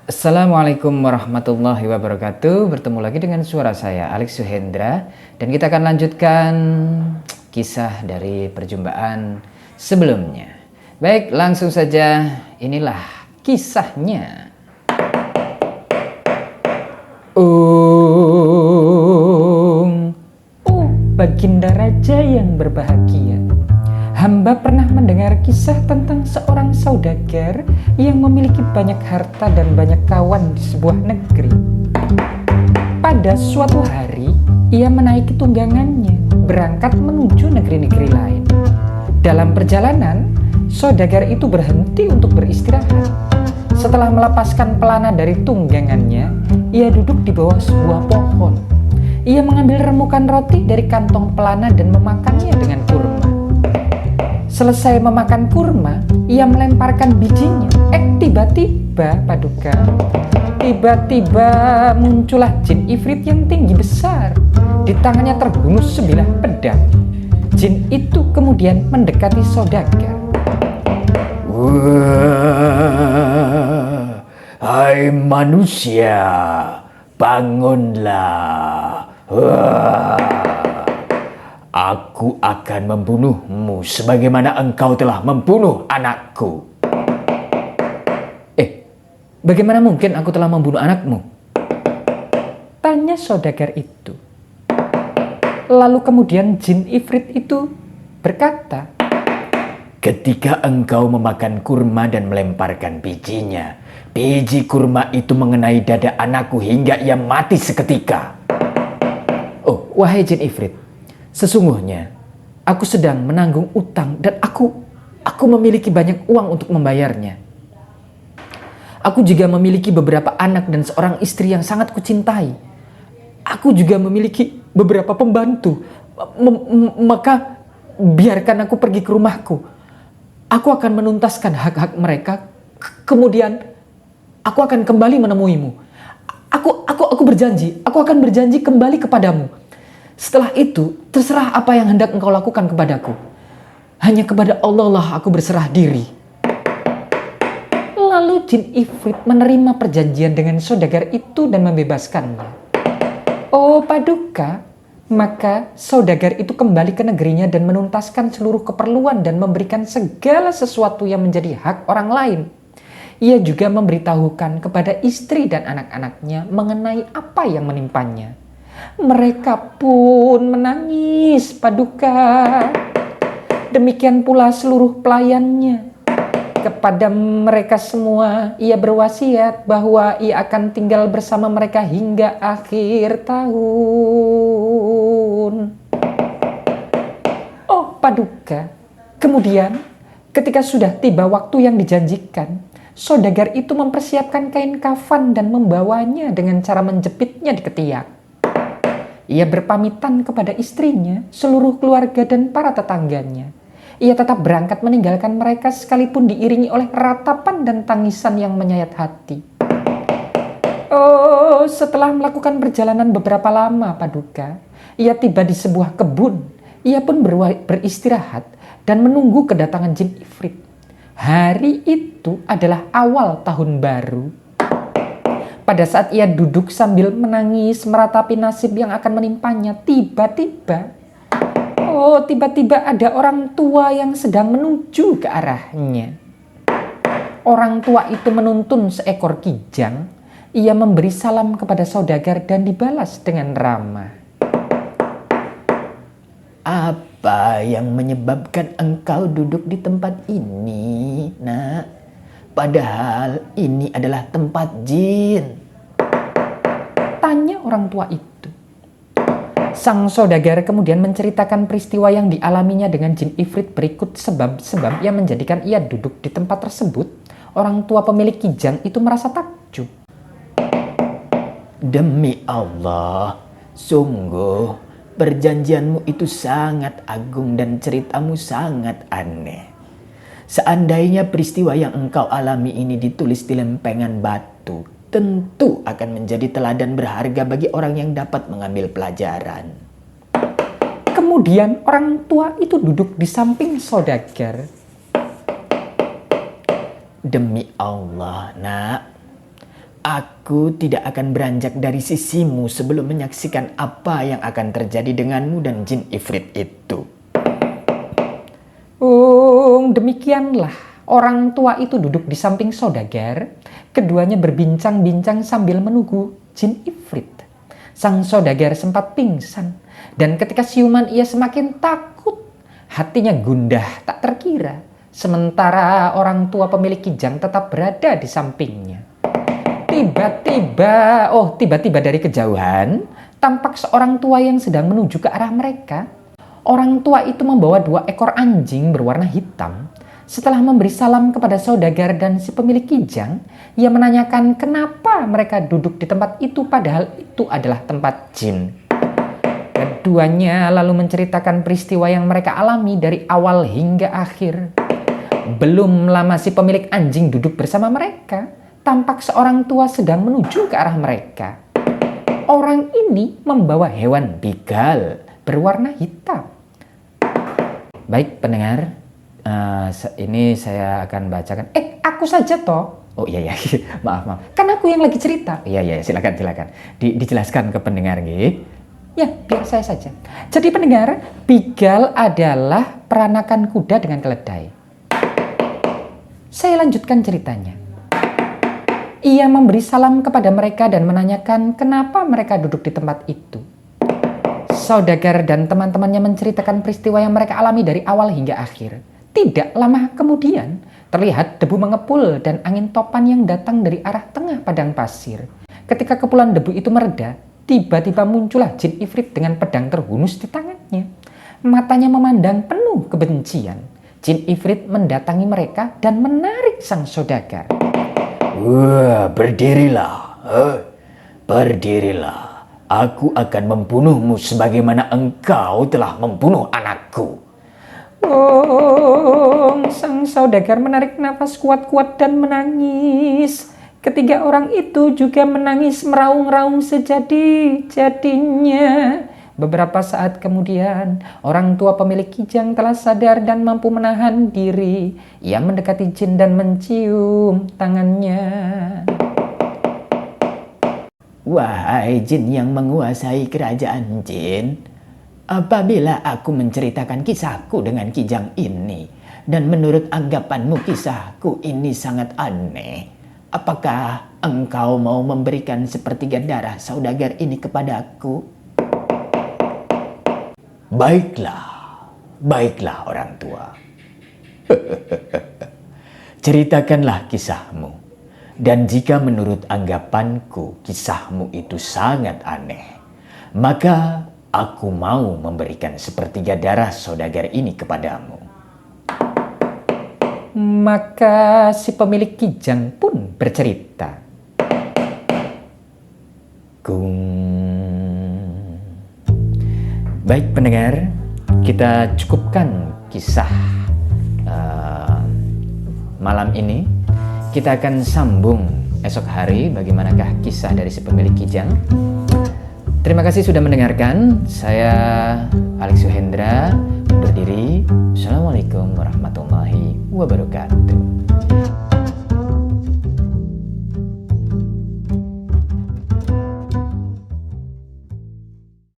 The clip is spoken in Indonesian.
Assalamualaikum warahmatullahi wabarakatuh. Bertemu lagi dengan suara saya Alex Suhendra. Dan kita akan lanjutkan kisah dari perjumpaan sebelumnya. Baik, langsung saja. Inilah kisahnya. Baginda Raja yang berbahagia. Hamba pernah mendengar kisah tentang seorang saudagar yang memiliki banyak harta dan banyak kawan di sebuah negeri. Pada suatu hari, ia menaiki tunggangannya, berangkat menuju negeri-negeri lain. Dalam perjalanan, saudagar itu berhenti untuk beristirahat. Setelah melepaskan pelana dari tunggangannya, ia duduk di bawah sebuah pohon. Ia mengambil remukan roti dari kantong pelana dan memakannya dengan kurma. Selesai memakan kurma, ia melemparkan bijinya. Tiba-tiba, tiba-tiba muncullah jin ifrit yang tinggi besar. Di tangannya terhunus sebilah pedang. Jin itu kemudian mendekati saudagar. Wah, hai manusia, bangunlah. Aku akan membunuhmu sebagaimana engkau telah membunuh anakku. Bagaimana mungkin aku telah membunuh anakmu? Tanya saudagar itu. Lalu kemudian jin ifrit itu berkata, ketika engkau memakan kurma dan melemparkan bijinya, biji kurma itu mengenai dada anakku hingga ia mati seketika. Oh, wahai jin ifrit, sesungguhnya aku sedang menanggung utang dan aku memiliki banyak uang untuk membayarnya. Aku juga memiliki beberapa anak dan seorang istri yang sangat kucintai. Aku juga memiliki beberapa pembantu. Maka biarkan aku pergi ke rumahku. Aku akan menuntaskan hak-hak mereka. Kemudian aku akan kembali menemuimu. Aku berjanji, aku akan berjanji kembali kepadamu. Setelah itu, terserah apa yang hendak engkau lakukan kepadaku. Hanya kepada Allah lah aku berserah diri. Lalu jin ifrit menerima perjanjian dengan saudagar itu dan membebaskannya. Oh Paduka, maka saudagar itu kembali ke negerinya dan menuntaskan seluruh keperluan dan memberikan segala sesuatu yang menjadi hak orang lain. Ia juga memberitahukan kepada istri dan anak-anaknya mengenai apa yang menimpanya. Mereka pun menangis, Paduka. Demikian pula seluruh pelayannya. Kepada mereka semua, ia berwasiat bahwa ia akan tinggal bersama mereka hingga akhir tahun. Oh, Paduka. Kemudian, ketika sudah tiba waktu yang dijanjikan, saudagar itu mempersiapkan kain kafan dan membawanya dengan cara menjepitnya di ketiak. Ia berpamitan kepada istrinya, seluruh keluarga dan para tetangganya. Ia tetap berangkat meninggalkan mereka sekalipun diiringi oleh ratapan dan tangisan yang menyayat hati. Oh, setelah melakukan perjalanan beberapa lama, Paduka, ia tiba di sebuah kebun. Ia pun beristirahat dan menunggu kedatangan jin ifrit. Hari itu adalah awal tahun baru. Pada saat ia duduk sambil menangis meratapi nasib yang akan menimpanya, tiba-tiba ada orang tua yang sedang menuju ke arahnya. Orang tua itu menuntun seekor kijang. Ia memberi salam kepada saudagar dan dibalas dengan ramah. Apa yang menyebabkan engkau duduk di tempat ini, nak? Padahal ini adalah tempat jin. Tanya orang tua itu. Sang saudagar kemudian menceritakan peristiwa yang dialaminya dengan jin ifrit berikut sebab-sebab yang menjadikan ia duduk di tempat tersebut. Orang tua pemilik kijang itu merasa takjub. Demi Allah, sungguh perjanjianmu itu sangat agung dan ceritamu sangat aneh. Seandainya peristiwa yang engkau alami ini ditulis di lempengan batu, tentu akan menjadi teladan berharga bagi orang yang dapat mengambil pelajaran. Kemudian orang tua itu duduk di samping saudagar. Demi Allah, nak, Aku tidak akan beranjak dari sisimu sebelum menyaksikan apa yang akan terjadi denganmu dan jin ifrit itu. Demikianlah orang tua itu duduk di samping saudagar. Keduanya berbincang-bincang sambil menunggu jin ifrit. Sang saudagar sempat pingsan, dan ketika siuman ia semakin takut. Hatinya gundah tak terkira, sementara orang tua pemilik kijang tetap berada di sampingnya. Tiba-tiba dari kejauhan, tampak seorang tua yang sedang menuju ke arah mereka. Orang tua itu membawa 2 ekor anjing berwarna hitam. Setelah memberi salam kepada saudagar dan si pemilik kijang, ia menanyakan kenapa mereka duduk di tempat itu padahal itu adalah tempat jin. Keduanya lalu menceritakan peristiwa yang mereka alami dari awal hingga akhir. Belum lama si pemilik anjing duduk bersama mereka. Tampak seorang tua sedang menuju ke arah mereka. Orang ini membawa hewan bigal berwarna hitam. Baik pendengar, ini saya akan bacakan. Aku saja toh. Oh iya, maaf. Kan aku yang lagi cerita. Iya, silakan. Dijelaskan ke pendengar nggih. Ya, biar saya saja. Jadi pendengar, bigal adalah peranakan kuda dengan keledai. Saya lanjutkan ceritanya. Ia memberi salam kepada mereka dan menanyakan kenapa mereka duduk di tempat itu. Saudagar dan teman-temannya menceritakan peristiwa yang mereka alami dari awal hingga akhir. Tidak lama kemudian, terlihat debu mengepul dan angin topan yang datang dari arah tengah padang pasir. Ketika kepulan debu itu mereda, tiba-tiba muncullah jin ifrit dengan pedang terhunus di tangannya. Matanya memandang penuh kebencian. Jin ifrit mendatangi mereka dan menarik sang saudagar. Berdirilah. Aku akan membunuhmu sebagaimana engkau telah membunuh anakku. Sang saudagar menarik nafas kuat-kuat dan menangis. Ketiga orang itu juga menangis meraung-raung sejadi-jadinya. Beberapa saat kemudian, orang tua pemilik kijang telah sadar dan mampu menahan diri. Ia mendekati jin dan mencium tangannya. Wahai jin yang menguasai kerajaan jin, apabila aku menceritakan kisahku dengan kijang ini, dan menurut anggapanmu kisahku ini sangat aneh, apakah engkau mau memberikan sepertiga darah saudagar ini kepadaku? Baiklah orang tua. Ceritakanlah kisahmu. Dan jika menurut anggapanku kisahmu itu sangat aneh, maka aku mau memberikan sepertiga darah saudagar ini kepadamu. Maka si pemilik kijang pun bercerita. Baik pendengar, kita cukupkan kisah malam ini. Kita akan sambung esok hari bagaimanakah kisah dari si pemilik kijang. Terima kasih sudah mendengarkan. Saya Alex Suhendra undur diri. Assalamualaikum warahmatullahi wabarakatuh.